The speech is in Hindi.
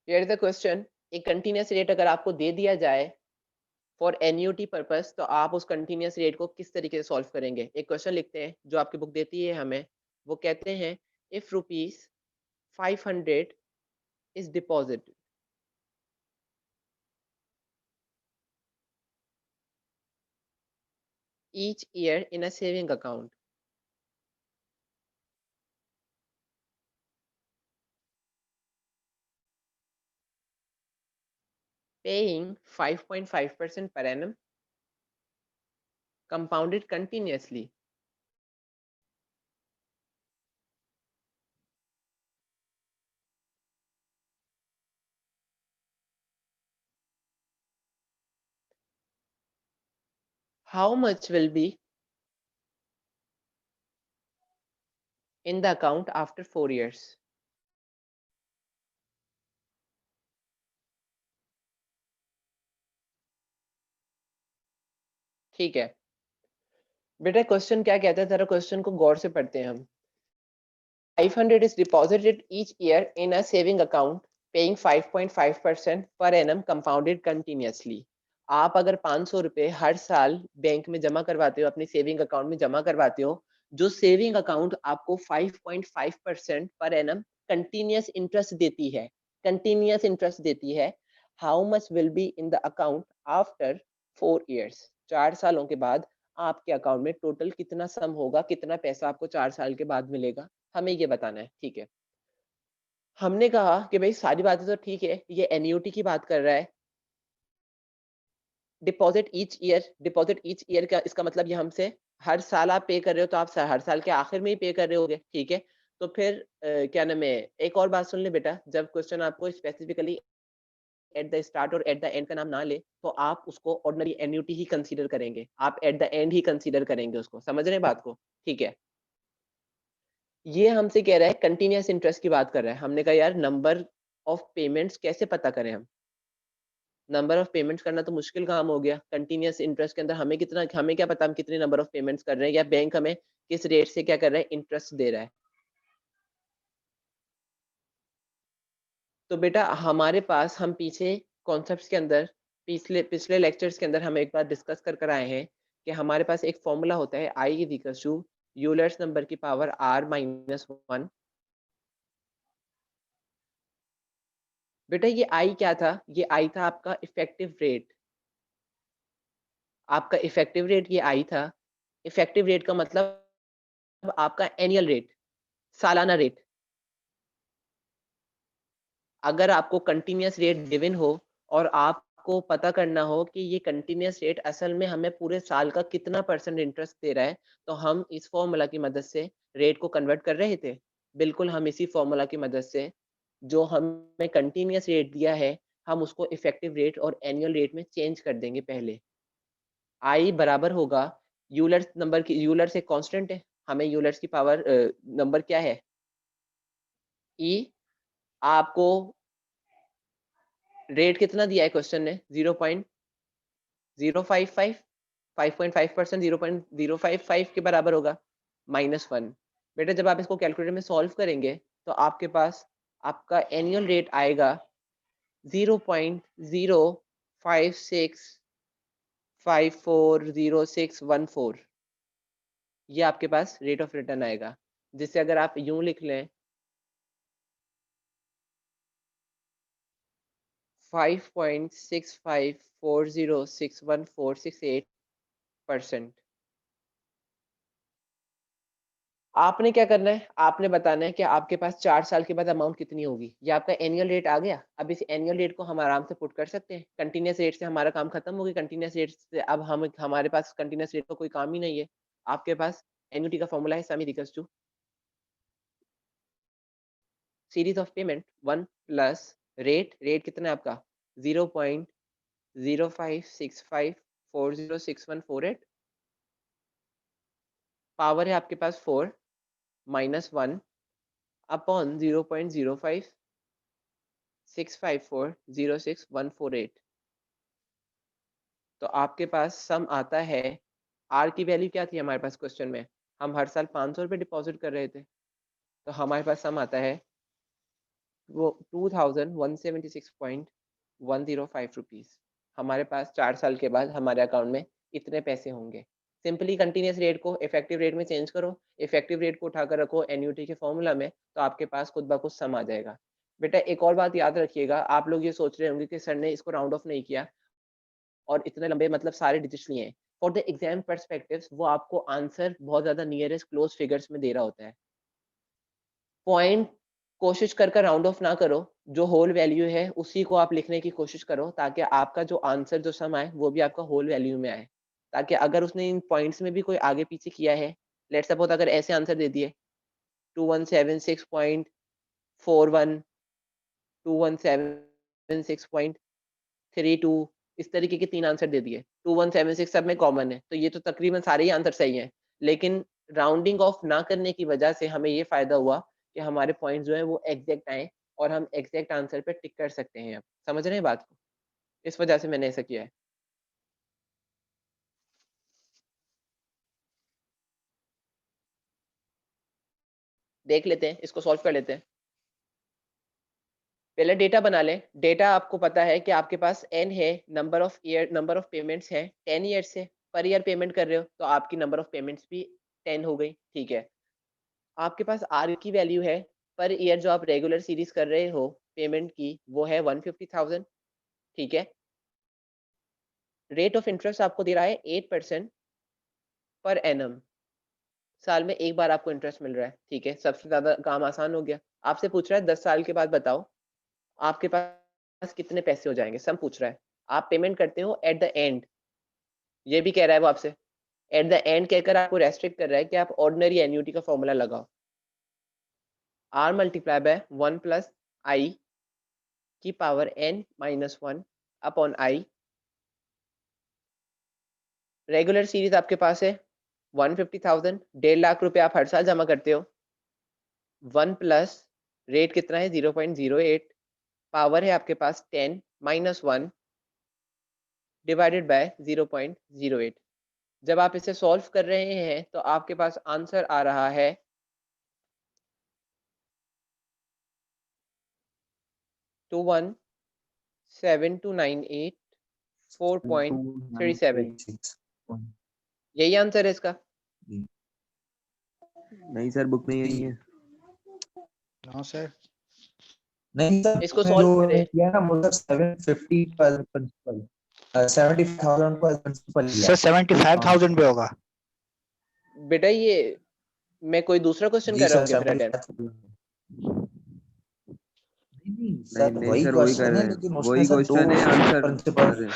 हियर इज द क्वेश्चन, एक कंटिन्यूअस रेट अगर आपको दे दिया जाए फॉर एन्युटी पर्पस, तो आप उस कंटिन्यूअस रेट को किस तरीके से सॉल्व करेंगे? एक क्वेश्चन लिखते हैं जो आपकी बुक देती है हमें। वो कहते हैं, if rupees 500 is deposit each year in a saving account, paying 5.5% per annum, compounded continuously, how much will be in the account after 4 years? ठीक है बेटा, क्वेश्चन क्या कहता है, जरा क्वेश्चन को गौर से पढ़ते हैं हम। 500 is deposited each year in a saving account paying 5.5% per annum compounded continuously। आप अगर 500 रुपए हर साल बैंक में जमा करवाते हो, अपनी सेविंग अकाउंट में जमा करवाते हो, जो सेविंग अकाउंट आपको 5.5% पर एनम कंटिन्यूअस इंटरेस्ट देती है, कंटिन्यूअस इंटरेस्ट देती है, how much will be in the account after 4 years? 4 सालों के बाद आपके अकाउंट में टोटल कितना सम होगा, कितना पैसा आपको 4 साल के बाद मिलेगा, हमें ये बताना है। ठीक है, हमने कहा कि भाई सारी बातें तो ठीक है, ये एन्युटी की बात कर रहा है। डिपॉजिट ईच ईयर का इसका मतलब ये हमसे हर साल आप पे कर रहे हो, तो आप हर साल के आखिर में ही पे कर रहे होगे। ठीक है, तो फिर क्या नाम है, एक और बात सुन ले बेटा, जब क्वेश्चन आपको स्पेसिफिकली एट द स्टार्ट और एट द एंड का नाम ना ले, तो आप उसको ऑर्डिनरी एन्युटी ही कंसीडर करेंगे, आप at the and he consider करेंगे उसको। समझ रहे हैं बात को? ठीक है, ये हमसे कह रहा है कंटिन्यूअस इंटरेस्ट की बात कर रहा है। हमने कहा यार नंबर ऑफ पेमेंट्स कैसे पता करें हम? नंबर ऑफ पेमेंट्स करना तो मुश्किल काम हो गया। कंटिन्यूअस इंटरेस्ट के अंदर हमें क्या पता हम कितने नंबर ऑफ पेमेंट्स कर रहे हैं, या बैंक हमें किस रेट से क्या कर रहा है, इंटरेस्ट दे रहा है। तो बेटा हमारे पास, हम पीछे कॉन्सेप्ट्स के अंदर, पिछले पिछले लेक्चर्स के अंदर हम एक बार डिस्कस कर आए हैं कि हमारे पास एक फॉर्मूला होता है, I is equal to Euler's number की पावर r-1। बेटा ये आई क्या था? ये आई था आपका इफेक्टिव रेट। आपका इफेक्टिव रेट ये आई था। इफेक्टिव रेट का मतलब आपका एनुअल रेट, सालाना रेट। अगर आपको कंटिन्यूअस रेट गिवन हो और आपको पता करना हो कि ये कंटिन्यूअस रेट असल में हमें पूरे साल का कितना परसेंट इंटरेस्ट दे रहा है, तो हम इस फॉर्मूला की मदद से रेट को कन्वर्ट कर रहे थे। बिल्कुल, हम इसी फॉर्मूला की मदद से जो हमें कंटिन्यूअस रेट दिया है, हम उसको इफेक्टिव रेट और एनुअल रेट में चेंज कर देंगे। पहले आई बराबर होगा यूलर्स नंबर की, यूलर्स एक कांस्टेंट है, हमें यूलर्स की पावर नंबर क्या है, ई। आपको रेट कितना दिया है क्वेश्चन ने? 0.055, 5.5%, 0.055 के बराबर होगा, -1। बेटा जब आप इसको कैलकुलेटर में सॉल्व करेंगे, तो आपके पास आपका एनुअल रेट आएगा 0.056540614। ये आपके पास रेट ऑफ रिटर्न आएगा, जिसे अगर आप यूं लिख लें, 5.65406146.8%। आपने क्या करना है, आपने बताना है कि आपके पास 4 साल के बाद अमाउंट कितनी होगी। ये आपका एनुअल रेट आ गया। अब इस एनुअल रेट को हम आराम से पुट कर सकते हैं। कंटिन्यूअस रेट से हमारा काम खत्म हो गया। कंटिन्यूअस रेट से अब हम, हमारे पास कंटिन्यूअस रेट का कोई काम ही नहीं है। आपके पास एन्युटी का फॉर्मूला है, sum is equal to series of payment 1 plus rate. Rate कितना है आपका? 0.0565406148। पावर है आपके पास 4 -1 अपॉन 0.0565406 148। तो आपके पास सम आता है, आर की वैल्यू क्या थी हमारे पास क्वेश्चन में? हम हर साल 500 रुपये डिपॉजिट कर रहे थे, तो हमारे पास सम आता है वो 2176.105 रुपीज हमारे पास 4 साल के बाद हमारे अकाउंट में इतने पैसे होंगे। सिंपली कंटिन्यूस रेट को इफेक्टिव रेट में चेंज करो, इफेक्टिव रेट को उठाकर रखो एन्युटी के फॉर्मूला में, तो आपके पास खुद ब खुद सम आ जाएगा। बेटा एक और बात याद रखिएगा, आप लोग ये सोच रहे होंगे कि सर ने इसको राउंड ऑफ नहीं किया और इतने लंबे मतलब सारे डिजिट्स लिए हैं। फॉर द एग्जाम पर्सपेक्टिव्स वो आपको आंसर बहुत ज्यादा नियरेस्ट क्लोज फिगर्स में दे रहा होता है। पॉइंट कोशिश कर राउंड ऑफ ना करो, जो होल वैल्यू है उसी को आप लिखने की कोशिश करो, ताकि आपका जो आंसर जो सम आए वो भी आपका होल वैल्यू में आए। ताकि अगर उसने इन पॉइंट्स में भी कोई आगे पीछे किया है, लेट्स सपोज अगर ऐसे आंसर दे दिए 2176.41, 2176.32, इस तरीके के 3 आंसर दे दिए, 2176 सब में कॉमन है, तो ये तो तकरीबन सारे ही आंसर सही हैं। लेकिन राउंडिंग ऑफ ना करने की वजह से हमें ये फायदा हुआ कि हमारे पॉइंट जो है वो एग्जैक्ट आए और हम एग्जैक्ट आंसर पे टिक कर सकते हैं। अब समझ रहे हैं बात को? इस वजह से मैंने ऐसा किया है। देख लेते हैं, इसको सॉल्व कर लेते हैं। पहले डेटा बना लें। डेटा आपको पता है कि आपके पास n है, नंबर ऑफ पेमेंट्स हैं 10 ईयर से, पर ईयर पेमेंट कर रहे हो तो आपकी नंबर ऑफ पेमेंट्स भी 10 हो गई, ठीक है। आपके पास r की वैल्यू है, पर ईयर जो आप रेगुलर सीरीज कर रहे हो पेमेंट की वो है 150,000, ठीक है। रेट ऑफ इंटरेस्ट आपको दे रहा है 8% पर एनम, साल में एक बार आपको इंटरेस्ट मिल रहा है, ठीक है। सबसे ज्यादा काम आसान हो गया। आपसे पूछ रहा है 10 साल के बाद बताओ आपके पास कितने पैसे हो जाएंगे, सम पूछ रहा है। आप पेमेंट करते हो एट द एंड, ये भी कह रहा है वो आपसे एट द एंड कहकर आपको रेस्ट्रिक्ट कर रहा है कि आप ऑर्डिनरी एन्युटी का फॉर्मूला लगाओ, r मल्टीप्लाई बाय 1 प्लस आई की power n minus 1 upon I. Regular series आपके पास है 150,000, 1.5 लाख रुपए आप हर साल जमा करते हो। 1 प्लस रेट कितना है 0.08, पावर है आपके पास 10 माइनस 1 डिवाइडेड बाय 0.08। जब आप इसे सॉल्व कर रहे हैं तो आपके पास आंसर आ रहा है 217298.4.37। यही आंसर है इसका? नहीं सर, बुक में यही है। नो सर, नहीं सर, इसको जो सॉल्व करें। किया ना मुझे 750 पर प्रिंसिपल 75,000 पर प्रिंसिपल सर 75,000 पे होगा। बेटा ये मैं कोई दूसरा क्वेश्चन कर रहा हूँ क्या फिर अटेम्प्ट? नहीं सर, नहीं वही सर, वही कर क्वेश्चन है, रहे हैं, लेकिन वही उसमें सर 2 क्वेश्चन है, आंसर प्रिंसिपल कर रहे हैं।